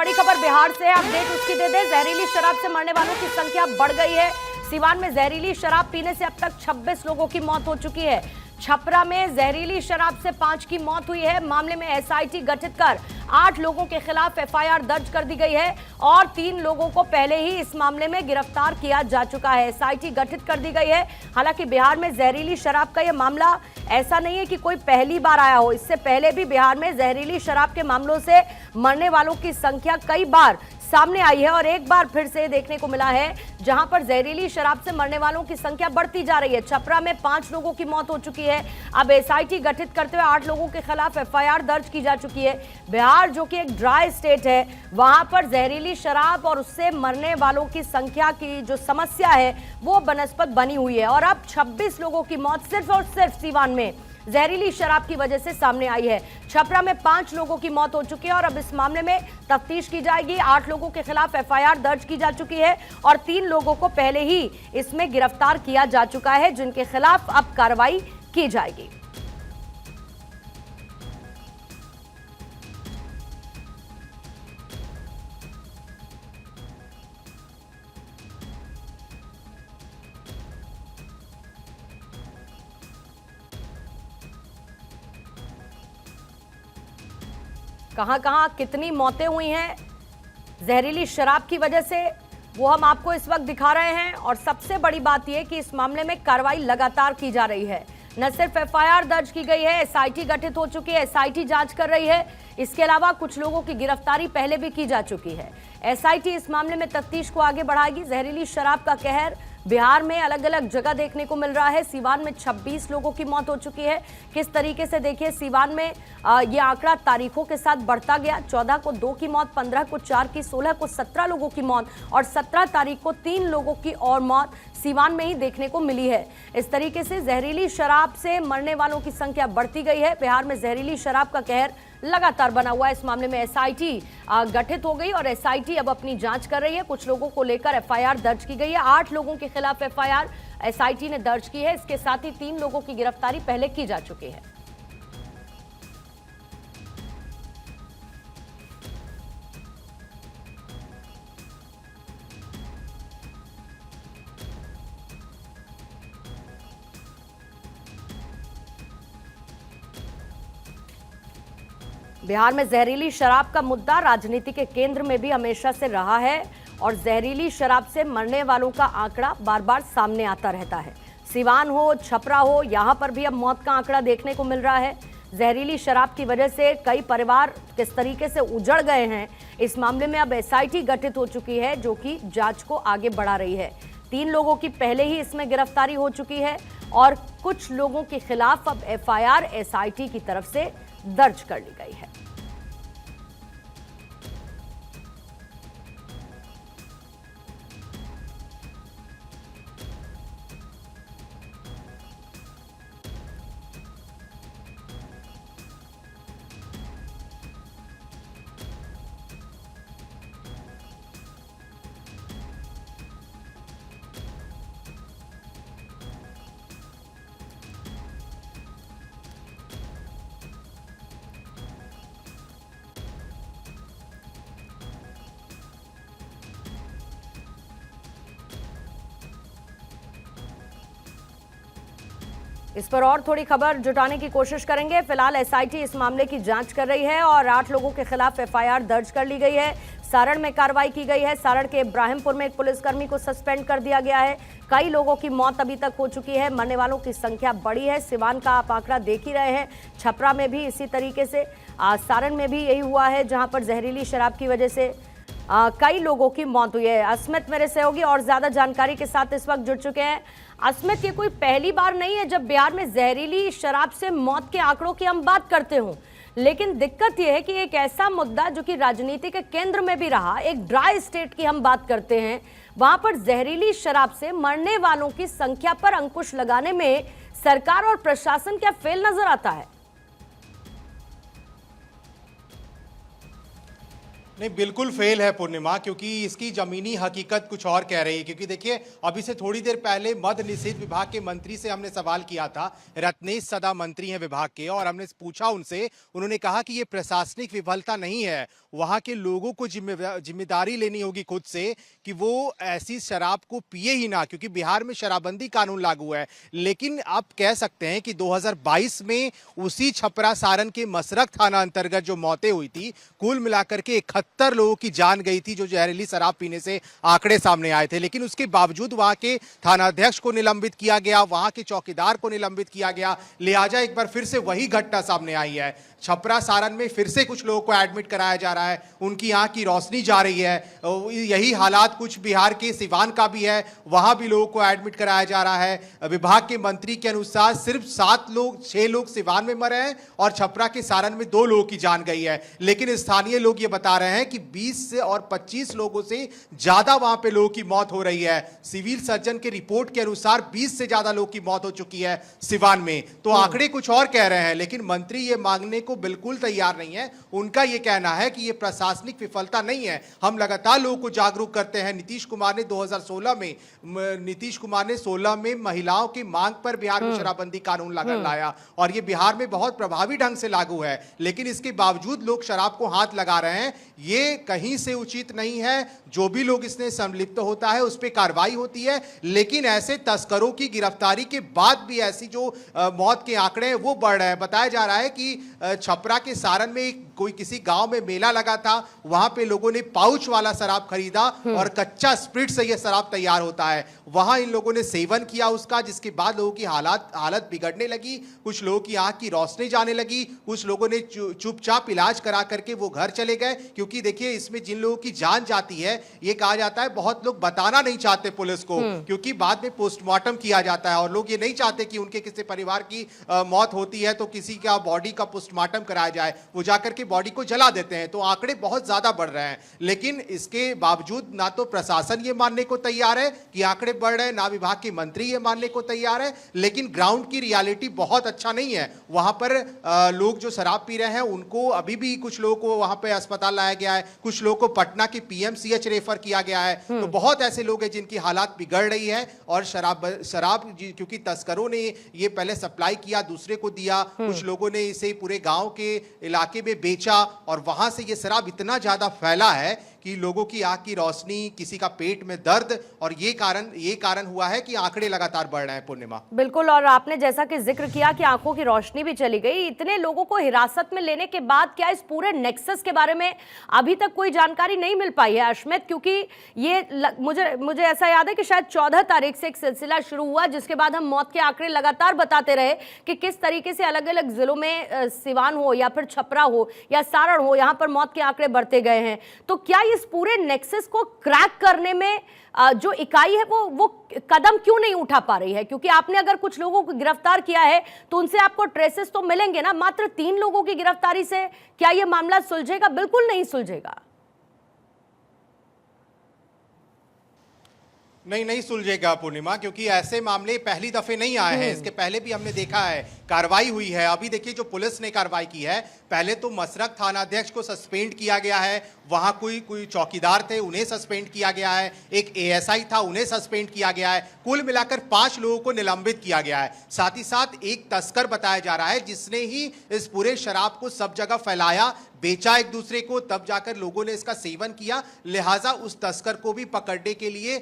बड़ी खबर बिहार से है, अपडेट उसकी दे दे। जहरीली शराब से मरने वालों की संख्या बढ़ गई है। सीवान में जहरीली शराब पीने से अब तक 26 लोगों की मौत हो चुकी है। छपरा में जहरीली शराब से 5 की मौत हुई है। मामले में एसआईटी गठित कर 8 लोगों के खिलाफ एफआईआर दर्ज कर दी गई है और 3 लोगों को पहले ही इस मामले में गिरफ्तार किया जा चुका है। एसआईटी गठित कर दी गई है। हालांकि बिहार में जहरीली शराब का यह मामला ऐसा नहीं है कि कोई पहली बार आया हो। इससे पहले भी बिहार में जहरीली शराब के मामलों से मरने वालों की संख्या कई बार सामने आई है और एक बार फिर से देखने को मिला है जहां पर जहरीली शराब से मरने वालों की संख्या बढ़ती जा रही है। छपरा में 5 लोगों की मौत हो चुकी है। अब एसआईटी गठित करते हुए 8 लोगों के खिलाफ एफआईआर दर्ज की जा चुकी है। बिहार जो कि एक ड्राई स्टेट है, वहां पर जहरीली शराब और उससे मरने वालों की संख्या की जो समस्या है वो बनस्पत बनी हुई है और अब 26 लोगों की मौत सिर्फ और सिर्फ सीवान में जहरीली शराब की वजह से सामने आई है। छपरा में 5 लोगों की मौत हो चुकी है और अब इस मामले में तफ्तीश की जाएगी। 8 लोगों के खिलाफ एफआईआर दर्ज की जा चुकी है और 3 लोगों को पहले ही इसमें गिरफ्तार किया जा चुका है, जिनके खिलाफ अब कार्रवाई की जाएगी। कहां-कहां कितनी मौतें हुई हैं जहरीली शराब की वजह से, वो हम आपको इस वक्त दिखा रहे हैं। और सबसे बड़ी बात यह कि इस मामले में कार्रवाई लगातार की जा रही है। न सिर्फ एफआईआर दर्ज की गई है, एसआईटी गठित हो चुकी है, एसआईटी जांच कर रही है। इसके अलावा कुछ लोगों की गिरफ्तारी पहले भी की जा चुकी है। एसआईटी इस मामले में तफ्तीश को आगे बढ़ाएगी। जहरीली शराब का कहर बिहार में अलग अलग जगह देखने को मिल रहा है। सीवान में 26 लोगों की मौत हो चुकी है। किस तरीके से देखिए, सीवान में ये आंकड़ा तारीखों के साथ बढ़ता गया। 14 को 2 की मौत, 15 को 4 की, 16 को 17 लोगों की मौत और 17 तारीख को 3 लोगों की और मौत सीवान में ही देखने को मिली है। इस तरीके से जहरीली शराब से मरने वालों की संख्या बढ़ती गई है। बिहार में जहरीली शराब का कहर लगातार बना हुआ है। इस मामले में एसआईटी गठित हो गई और एसआईटी अब अपनी जांच कर रही है। कुछ लोगों को लेकर एफआईआर दर्ज की गई है। 8 लोगों के खिलाफ एफआईआर एसआईटी ने दर्ज की है। इसके साथ ही 3 लोगों की गिरफ्तारी पहले की जा चुकी है। बिहार में जहरीली शराब का मुद्दा राजनीति के केंद्र में भी हमेशा से रहा है और जहरीली शराब से मरने वालों का आंकड़ा बार बार सामने आता रहता है। सीवान हो, छपरा हो, यहां पर भी अब मौत का आंकड़ा देखने को मिल रहा है। जहरीली शराब की वजह से कई परिवार किस तरीके से उजड़ गए हैं, इस मामले में अब एसआईटी गठित हो चुकी है जो कि जांच को आगे बढ़ा रही है। 3 लोगों की पहले ही इसमें गिरफ्तारी हो चुकी है और कुछ लोगों के खिलाफ अब एफआईआर एसआईटी की तरफ से दर्ज कर ली गई है। इस पर और थोड़ी खबर जुटाने की कोशिश करेंगे। फिलहाल एसआईटी इस मामले की जांच कर रही है और 8 लोगों के खिलाफ एफआईआर दर्ज कर ली गई है। सारण में कार्रवाई की गई है। सारण के इब्राहिमपुर में एक पुलिसकर्मी को सस्पेंड कर दिया गया है। कई लोगों की मौत अभी तक हो चुकी है। मरने वालों की संख्या बढ़ी है। सिवान का आप आंकड़ा देख ही रहे हैं। छपरा में भी इसी तरीके से, सारण में भी यही हुआ है जहां पर जहरीली शराब की वजह से कई लोगों की मौत हुई है। अस्मित मेरे सहयोगी और ज्यादा जानकारी के साथ इस वक्त जुड़ चुके हैं। अस्मित, ये कोई पहली बार नहीं है जब बिहार में जहरीली शराब से मौत के आंकड़ों की हम बात करते हों, लेकिन दिक्कत यह है कि एक ऐसा मुद्दा जो कि राजनीति के केंद्र में भी रहा, एक ड्राई स्टेट की हम बात करते हैं, वहां पर जहरीली शराब से मरने वालों की संख्या पर अंकुश लगाने में सरकार और प्रशासन क्या फेल नजर आता है? नहीं, बिल्कुल फेल है पूर्णिमा, क्योंकि इसकी जमीनी हकीकत कुछ और कह रही है। क्योंकि देखिए, अभी से थोड़ी देर पहले मद्य निषेध विभाग के मंत्री से हमने सवाल किया था। रत्नेश सदा मंत्री हैं विभाग के, और हमने पूछा उनसे, उन्होंने कहा कि ये प्रशासनिक विफलता नहीं है, वहां के लोगों को जिम्मेदारी लेनी होगी खुद से कि वो ऐसी शराब को पिए ही ना, क्योंकि बिहार में शराबबंदी कानून लागू है। लेकिन आप कह सकते हैं कि 2022 में उसी छपरा सारण के मसरख थाना अंतर्गत जो मौतें हुई थी, कुल मिलाकर के 71 लोगों की जान गई थी जो जहरीली शराब पीने से आंकड़े सामने आए थे। लेकिन उसके बावजूद वहां के थानाध्यक्ष को निलंबित किया गया, वहां के चौकीदार को निलंबित किया गया। लिहाजा एक बार फिर से वही घटना सामने आई है। छपरा सारण में फिर से कुछ लोगों को एडमिट कराया जा रहा है, उनकी आंख की रोशनी जा रही है। यही हालात कुछ बिहार के सिवान का भी है, वहां भी लोगों को एडमिट कराया जा रहा है। विभाग के मंत्री के अनुसार सिर्फ 6 लोग सिवान में मरे हैं और छपरा के सारण में 2 लोगों की जान गई है। लेकिन स्थानीय लोग ये बता रहे हैं कि 20 से और 25 लोगों से ज्यादा वहां पे लोगों की मौत हो रही है। सिविल सर्जन के रिपोर्ट के अनुसार 20 से ज्यादा लोगों की मौत हो चुकी है सिवान में। तो आंकड़े कुछ और कह रहे हैं, लेकिन मंत्री ये मांगने को बिल्कुल तैयार नहीं है। उनका यह कहना है कि यह प्रशासनिक विफलता नहीं है, हम लगातार लोगों को जागरूक करते हैं। नीतीश कुमार ने 16 में महिलाओं की मांग पर बिहार में शराबबंदी कानून लाया, और यह बिहार में बहुत प्रभावी ढंग से लागू है। लेकिन इसके बावजूद लोग शराब को हाथ लगा रहे हैं, ये कहीं से उचित नहीं है। जो भी लोग इसमें संलिप्त होता है उस पर कार्रवाई होती है, लेकिन ऐसे तस्करों की गिरफ्तारी के बाद भी ऐसी जो मौत के आंकड़े हैं वो बढ़ रहे हैं। बताया जा रहा है कि छपरा के सारण में कोई किसी गांव में मेला लगा था, वहां पे लोगों ने पाउच वाला शराब खरीदा और कच्चा स्प्रिट से यह शराब तैयार होता है। वहां इन लोगों ने सेवन किया उसका, जिसके बाद लोगों की हालत बिगड़ने लगी। कुछ लोगों की आंख की रोशनी जाने लगी, कुछ लोगों ने चुपचाप इलाज करा करके वो घर चले गए। क्योंकि देखिए, इसमें जिन लोगों की जान जाती है, ये कहा जाता है बहुत लोग बताना नहीं चाहते पुलिस को, क्योंकि बाद में पोस्टमार्टम किया जाता है और लोग ये नहीं चाहते कि उनके किसी परिवार की मौत होती है तो किसी का बॉडी का पोस्टमार्टम कराया जाए, वो जाकर के बॉडी को जला देते हैं। तो आंकड़े बहुत ज्यादा बढ़ रहे हैं। लेकिन इसके बावजूद ना तो प्रशासन ये मानने को तैयार है कि आंकड़े बढ़ रहे हैं, ना विभाग के मंत्री ये मानने को तैयार है। लेकिन ग्राउंड की रियलिटी बहुत अच्छा नहीं है। वहां पर लोग जो शराब पी रहे हैं उनको अभी भी कुछ लोगों को वहां पे अस्पताल लाया गया है, कुछ लोगों को पटना के पीएमसीएच रेफर किया गया है। तो बहुत ऐसे लोग हैं जिनकी हालात बिगड़ रही है। और शराब क्योंकि तस्करों ने ये पहले सप्लाई किया, दूसरे को दिया, कुछ लोगों ने इसे पूरे गांव के इलाके में बेचा, और वहां से ये शराब इतना ज्यादा फैला है कि लोगों की आंख की रोशनी, किसी का पेट में दर्द, और ये कारण हुआ है कि आंकड़े लगातार बढ़ रहे हैं। पूर्णिमा, बिल्कुल, और आपने जैसा कि जिक्र किया कि आंखों की रोशनी भी चली गई। इतने लोगों को हिरासत में लेने के बाद क्या इस पूरे नेक्सस के बारे में अभी तक कोई जानकारी नहीं मिल पाई है अश्मित? क्योंकि ये मुझे ऐसा याद है कि शायद 14 तारीख से एक सिलसिला शुरू हुआ, जिसके बाद हम मौत के आंकड़े लगातार बताते रहे कि किस तरीके से अलग अलग जिलों में, सिवान हो या फिर छपरा हो या सारण हो, यहाँ पर मौत के आंकड़े बढ़ते गए हैं। तो क्या इस पूरे नेक्सस को क्रैक करने में जो इकाई है वो कदम क्यों नहीं उठा पा रही है? क्योंकि आपने अगर कुछ लोगों को गिरफ्तार किया है तो उनसे आपको ट्रेसेस तो मिलेंगे ना। मात्र 3 लोगों की गिरफ्तारी से क्या यह मामला सुलझेगा? बिल्कुल नहीं सुलझेगा। नहीं सुलझेगा पूर्णिमा, क्योंकि ऐसे मामले पहली दफे नहीं आए हैं। इसके पहले भी हमने देखा है, कार्रवाई हुई है। अभी देखिए जो पुलिस ने कार्रवाई की है, पहले तो मसरख थानाध्यक्ष को सस्पेंड किया गया है, वहां कोई चौकीदार थे उन्हें सस्पेंड किया गया है, एक एएसआई था उन्हें सस्पेंड किया गया है। कुल मिलाकर 5 लोगों को निलंबित किया गया है। साथ ही साथ एक तस्कर बताया जा रहा है जिसने ही इस पूरे शराब को सब जगह फैलाया, बेचा एक दूसरे को, तब जाकर लोगों ने इसका सेवन किया। लिहाजा उस तस्कर को भी पकड़ने के लिए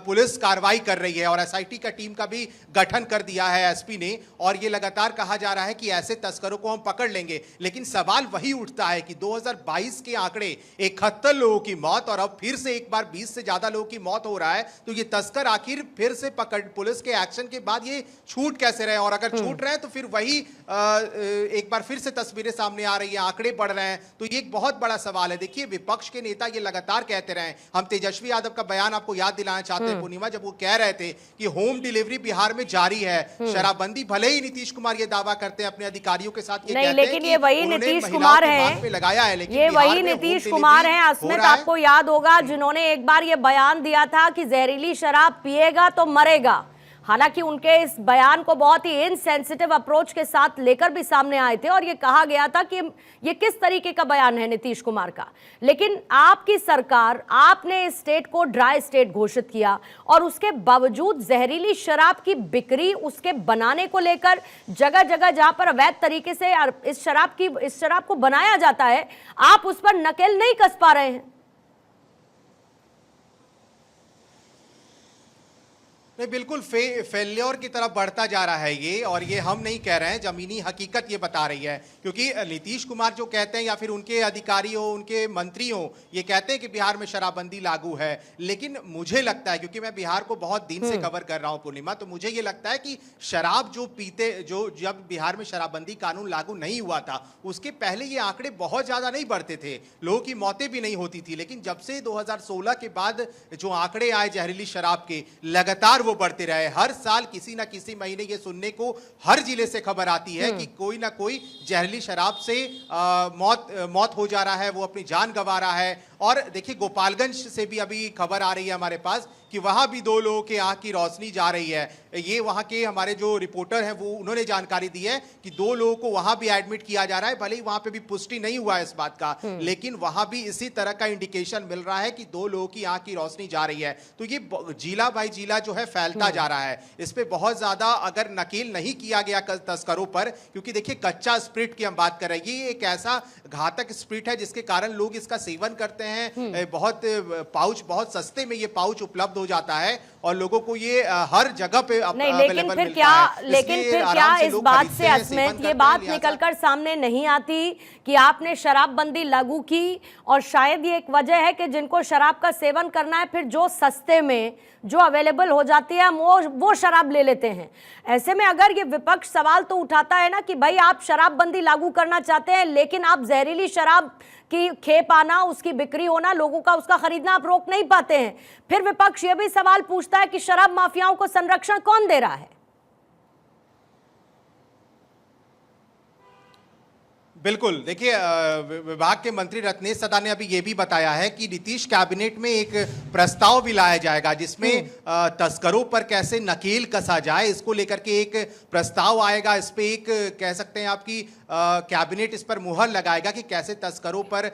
पुलिस कार्रवाई कर रही है, और एसआईटी का टीम का भी गठन कर दिया है एसपी ने। और ये लगातार कहा जा रहा है कि ऐसे तस्करों को हम पकड़ लेंगे। लेकिन सवाल वही उठता है कि 2022 के आंकड़े 71 लोगों की मौत, और अब फिर से एक बार 20 से ज्यादा लोगों की मौत हो रहा है। तो ये तस्कर आखिर फिर से पुलिस के एक्शन के बाद ये छूट कैसे रहे? और अगर छूट रहे हैं तो फिर वही एक बार फिर से तस्वीरें सामने आ रही है, आंकड़े बढ़ रहे हैं। तो ये एक बहुत बड़ा सवाल है। देखिए, विपक्ष के नेता ये लगातार कहते रहे, हम तेजस्वी यादव का बयान आपको याद दिलाना चाहते हैं पूर्णिमा, जब वो कह रहे थे कि होम डिलीवरी बिहार में जारी है, शराबबंदी, भले ही नीतीश कुमार ये दावा करते हैं अपने अधिकारियों के साथ, ये कहते लेकिन ये वही नीतीश कुमार हैं, लगाया है, लेकिन ये वही नीतीश कुमार हैं अस्मित, आपको याद होगा, जिन्होंने एक बार ये बयान दिया था कि जहरीली शराब पिएगा तो मरेगा। हालांकि उनके इस बयान को बहुत ही इनसेंसिटिव अप्रोच के साथ लेकर भी सामने आए थे और ये कहा गया था कि ये किस तरीके का बयान है नीतीश कुमार का। लेकिन आपकी सरकार, आपने इस स्टेट को ड्राई स्टेट घोषित किया और उसके बावजूद जहरीली शराब की बिक्री, उसके बनाने को लेकर जगह जगह जहां पर अवैध तरीके से इस शराब को बनाया जाता है, आप उस पर नकेल नहीं कस पा रहे हैं। नहीं, बिल्कुल फेल्योर की तरफ बढ़ता जा रहा है ये, और ये हम नहीं कह रहे हैं, जमीनी हकीकत ये बता रही है। क्योंकि नीतीश कुमार जो कहते हैं या फिर उनके अधिकारी हो, उनके मंत्री हो, ये कहते हैं कि बिहार में शराबबंदी लागू है। लेकिन मुझे लगता है, क्योंकि मैं बिहार को बहुत दिन से कवर कर रहा हूं पूर्णिमा, तो मुझे ये लगता है कि शराब जो पीते, जो जब बिहार में शराबबंदी कानून लागू नहीं हुआ था उसके पहले ये आंकड़े बहुत ज्यादा नहीं बढ़ते थे, लोगों की मौतें भी नहीं होती थी। लेकिन जब से 2016 के बाद जो आंकड़े आए जहरीली शराब के, लगातार वो बढ़ते रहे। हर साल किसी ना किसी महीने ये सुनने को हर जिले से खबर आती है कि कोई ना कोई जहरीली शराब से मौत हो जा रहा है, वो अपनी जान गंवा रहा है। और देखिए, गोपालगंज से भी अभी खबर आ रही है हमारे पास कि वहां भी 2 लोगों के आंख की रोशनी जा रही है। ये वहां के हमारे जो रिपोर्टर हैं वो उन्होंने जानकारी दी है कि 2 लोगों को वहां भी एडमिट किया जा रहा है। भले ही वहां पे भी पुष्टि नहीं हुआ है इस बात का, लेकिन वहां भी इसी तरह का इंडिकेशन मिल रहा है कि 2 लोगों की आंख की रोशनी जा रही है। तो ये जिला बाई जिला जो है फैलता जा रहा है। इस पे बहुत ज्यादा अगर नकेल नहीं किया गया तस्करों पर, क्योंकि देखिए कच्चा स्प्रिट की हम बात कर रहे हैं, ये एक ऐसा घातक स्प्रिट है जिसके कारण लोग इसका सेवन करते हैं। बहुत पाउच, बहुत सस्ते में ये पाउच उपलब्ध हो जाता है और लोगों को ये हर जगह पे नहीं, लेकिन फिर क्या इस बात से असमत ये बात निकलकर सामने नहीं आती कि आपने शराबबंदी लागू की और शायद ये एक वजह है कि जिनको शराब का सेवन करना है, फिर जो सस्ते में जो अवेलेबल हो जाती है वो शराब ले लेते हैं। ऐसे में अगर ये विपक्ष सवाल तो उठाता है ना कि भाई आप शराबबंदी लागू करना चाहते हैं, लेकिन आप जहरीली शराब की खेप आना, उसकी बिक्री होना, लोगों का उसका खरीदना आप रोक नहीं पाते हैं। फिर विपक्ष ये भी सवाल पूछता है कि शराब माफियाओं को संरक्षण कौन दे रहा है? बिल्कुल, देखिए विभाग के मंत्री रत्नेश सदा ने अभी ये भी बताया है कि नीतीश कैबिनेट में एक प्रस्ताव भी लाया जाएगा जिसमें तस्करों पर कैसे नकेल कसा जाए, इसको लेकर के एक प्रस्ताव आएगा। इस पे एक कह सकते हैं आपकी कैबिनेट इस पर मुहर लगाएगा कि कैसे तस्करों पर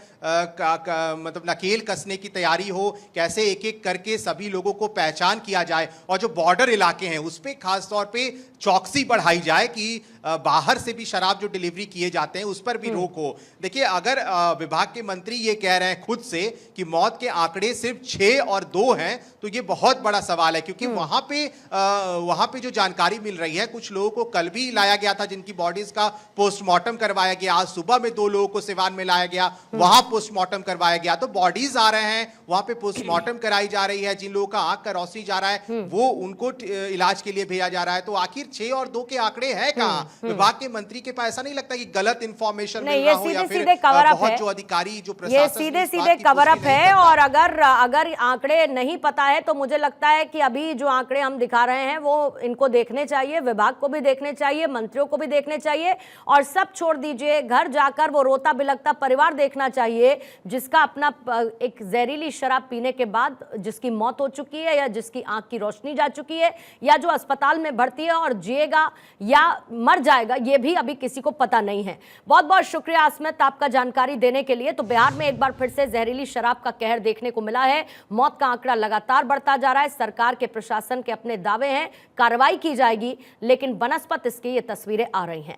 मतलब नकेल कसने की तैयारी हो, कैसे एक एक करके सभी लोगों को पहचान किया जाए और जो बॉर्डर इलाके हैं उस पर खास तौर पे चौकसी बढ़ाई जाए कि बाहर से भी शराब जो डिलीवरी किए जाते हैं उस पर भी रोक हो। देखिए, अगर विभाग के मंत्री ये कह रहे हैं खुद से कि मौत के आंकड़े सिर्फ 6 और 2 हैं, तो ये बहुत बड़ा सवाल है। क्योंकि वहां पे जो जानकारी मिल रही है, कुछ लोगों को कल भी लाया गया था जिनकी बॉडीज का पोस्टमार्टम करवाया गया, आज सुबह में 2 लोगों को सिवान में लाया गया, वहां पोस्टमार्टम करवाया गया। तो बॉडीज आ रहे हैं, वहां पे पोस्टमार्टम कराई जा रही है, जिन लोगों का आंख का रोशनी जा रहा है वो उनको इलाज के लिए भेजा जा रहा है। तो आखिर 6 और 2 के आंकड़े हैं कहां? विभाग के मंत्री के पास ऐसा नहीं लगता कि गलत इंफॉर्मेशन मिल रहा हो या फिर बहुत जो अधिकारी जो प्रशासन, ये सीधे कवर अप है। और अगर आंकड़े नहीं पता है तो मुझे लगता है कि अभी जो आंकड़े हम दिखा रहे हैं वो इनको देखने चाहिए, विभाग को भी देखने चाहिए, मंत्रियों को भी देखने चाहिए, और सब छोड़ दीजिए, घर जाकर वो रोता बिलखता परिवार देखना चाहिए जिसका अपना एक जहरीली शराब पीने के बाद जिसकी मौत हो चुकी है या जिसकी आंख की रोशनी जा चुकी है या जो अस्पताल में भर्ती है और जिएगा या मर जाएगा, ये भी अभी किसी को पता नहीं है। बहुत बहुत शुक्रिया असमत आपका जानकारी देने के लिए। तो बिहार में एक बार फिर से जहरीली शराब का कहर देखने को मिला है। मौत का आंकड़ा लगातार बढ़ता जा रहा है। सरकार के प्रशासन के अपने दावे हैं, कार्रवाई की जाएगी, लेकिन बनस्पत इसकी ये तस्वीरें आ रही हैं।